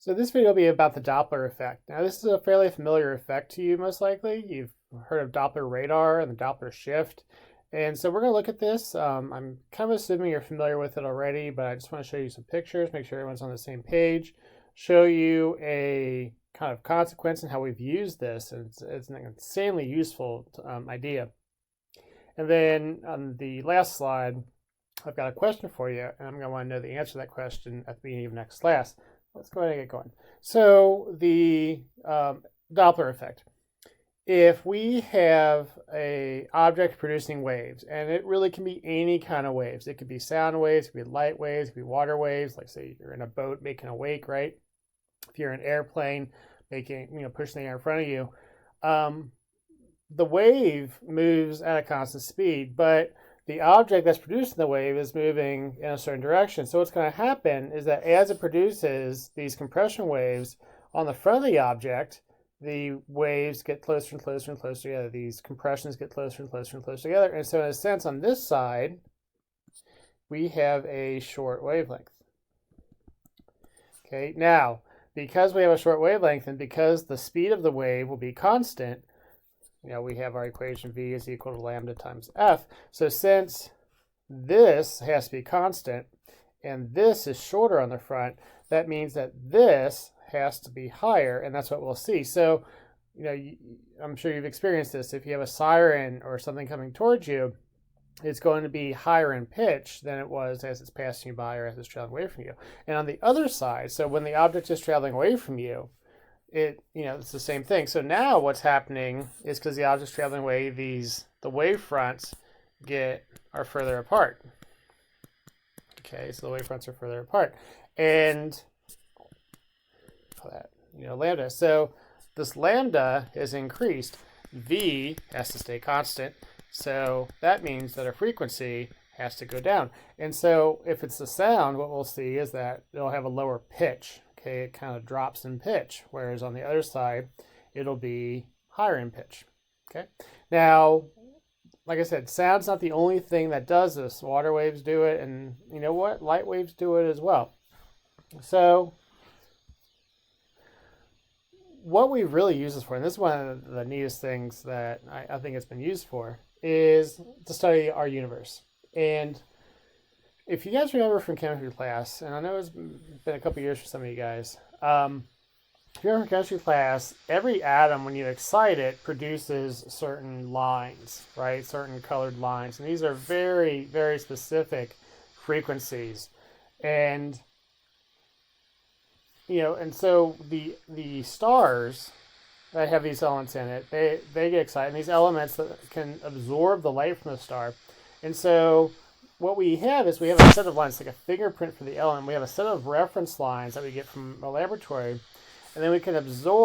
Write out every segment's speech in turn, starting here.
So this video will be about the Doppler effect. Now this is a fairly familiar effect to you most likely. You've heard of Doppler radar and the Doppler shift. And so we're going to look at this. I'm kind of assuming you're familiar with it already, but I just want to show you some pictures, make sure everyone's on the same page, show you a kind of consequence and how we've used this. And it's an insanely useful idea. And then on the last slide, I've got a question for you, and I'm going to want to know the answer to that question at the beginning of next class. Let's go ahead and get going. So the Doppler effect. If we have an object producing waves, and it really can be any kind of waves. It could be sound waves, it could be light waves, it could be water waves. Like say you're in a boat making a wake, right? If you're in an airplane making, pushing the air in front of you, the wave moves at a constant speed, but the object that's producing the wave is moving in a certain direction. So what's going to happen is that as it produces these compression waves on the front of the object, the waves get closer and closer and closer together. These compressions get closer and closer and closer together. And so in a sense, on this side, we have a short wavelength. Okay, now, because we have a short wavelength and because the speed of the wave will be constant, we have our equation V is equal to lambda times F. So since this has to be constant and this is shorter on the front, that means that this has to be higher, and that's what we'll see. So, I'm sure you've experienced this. If you have a siren or something coming towards you, it's going to be higher in pitch than it was as it's passing you by or as it's traveling away from you. And on the other side, so when the object is traveling away from you, it's the same thing. So now what's happening is because the object's traveling away, the wave fronts are further apart. Okay, so the wave fronts are further apart. And that, lambda. So this lambda is increased. V has to stay constant. So that means that our frequency has to go down. And so if it's the sound, what we'll see is that it'll have a lower pitch. Okay, it kind of drops in pitch, whereas on the other side, it'll be higher in pitch. Okay, now, like I said, sound's not the only thing that does this. Water waves do it, and you know what? Light waves do it as well. So, what we really use this for, and this is one of the neatest things that I think it's been used for, is to study our universe. And if you guys remember from chemistry class, and I know it's been a couple years for some of you guys, if you remember from chemistry class, every atom, when you excite it, produces certain lines, right? Certain colored lines. And these are very, very specific frequencies. And, and so the stars that have these elements in it, they get excited. And these elements that can absorb the light from the star. And so what we have is we have a set of lines, like a fingerprint for the element. We have a set of reference lines that we get from a laboratory, and then we can observe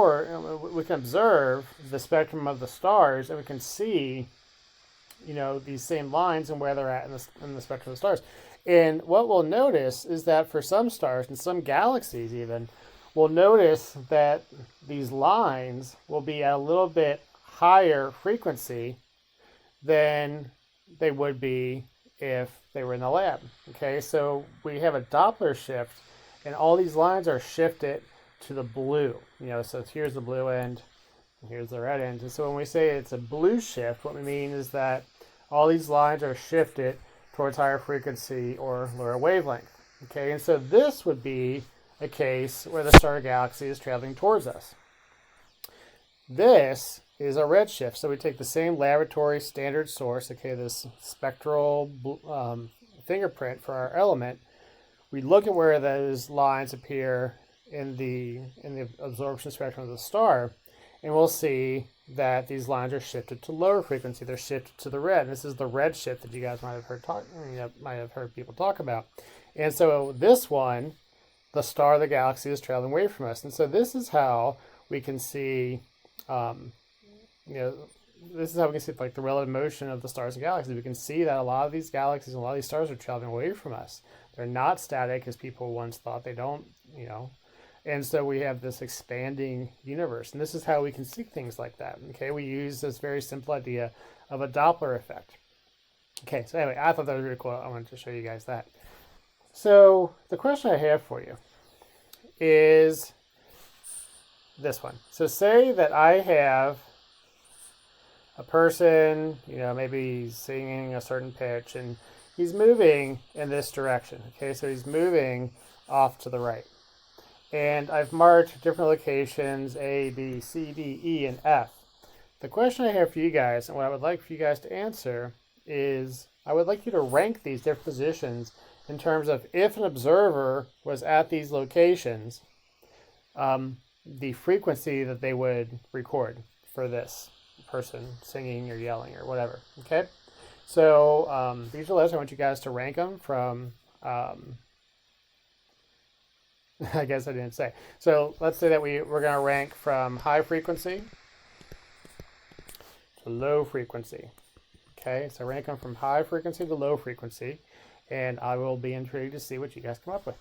the spectrum of the stars, and we can see, these same lines and where they're at in the spectrum of the stars. And what we'll notice is that for some stars and some galaxies even, we'll notice that these lines will be at a little bit higher frequency than they would be if they were in the lab. Okay, so we have a Doppler shift, and all these lines are shifted to the blue. So here's the blue end, and here's the red end. And so when we say it's a blue shift, what we mean is that all these lines are shifted towards higher frequency or lower wavelength. Okay, and so this would be a case where the star galaxy is traveling towards us. This is a redshift. So we take the same laboratory standard source, okay, this spectral fingerprint for our element. We look at where those lines appear in the absorption spectrum of the star, and we'll see that these lines are shifted to lower frequency. They're shifted to the red. And this is the red shift that you guys might have heard people talk about. And so this one, the star of the galaxy is traveling away from us. And so this is how we can see this is how we can see like the relative motion of the stars and galaxies. We can see that a lot of these galaxies and a lot of these stars are traveling away from us. They're not static as people once thought. They don't, And so we have this expanding universe. And this is how we can see things like that. Okay, we use this very simple idea of a Doppler effect. Okay, so anyway, I thought that was really cool. I wanted to show you guys that. So the question I have for you is, this one. So say that I have a person, maybe he's singing a certain pitch and he's moving in this direction. Okay, so he's moving off to the right. And I've marked different locations, A, B, C, D, E, and F. The question I have for you guys, and what I would like for you guys to answer, is I would like you to rank these different positions in terms of if an observer was at these locations, the frequency that they would record for this person singing or yelling or whatever. Okay, so these are lists. I want you guys to rank them from. I guess I didn't say. So let's say that we're going to rank from high frequency to low frequency. Okay, so rank them from high frequency to low frequency, and I will be intrigued to see what you guys come up with.